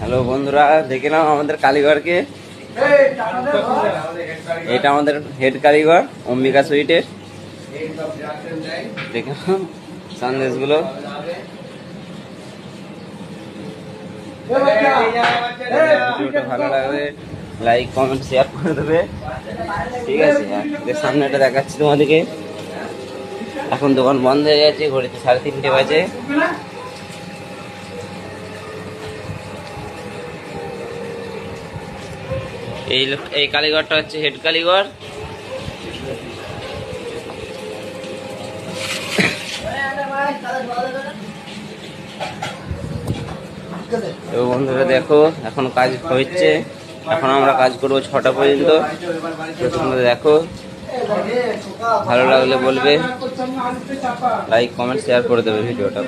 Hello বন্ধুরা, দেখে নাও আমাদের কারিগরকে। এটা আমাদের হেড কারিগর অম্বিকা সুইটের। দেখে নাও সন্দেশগুলো। ভিডিওটা ভালো লাগলে লাইক কমেন্ট শেয়ার করে দেবে, ঠিক আছে? সামনেটা দেখাচ্ছি তোমাদেরকে। এখন দোকান বন্ধ হয়ে গেছে, ঘড়িতে 3:30 বাজে। এই কারিগরটা হচ্ছে হেড কারিগর। তো বন্ধুরা দেখো, এখন কাজ হচ্ছে। এখন আমরা কাজ করবো 6টা পর্যন্ত। তোমরা দেখো, ভালো লাগলে বলবে, লাইক কমেন্ট শেয়ার করে দেবে ভিডিওটা।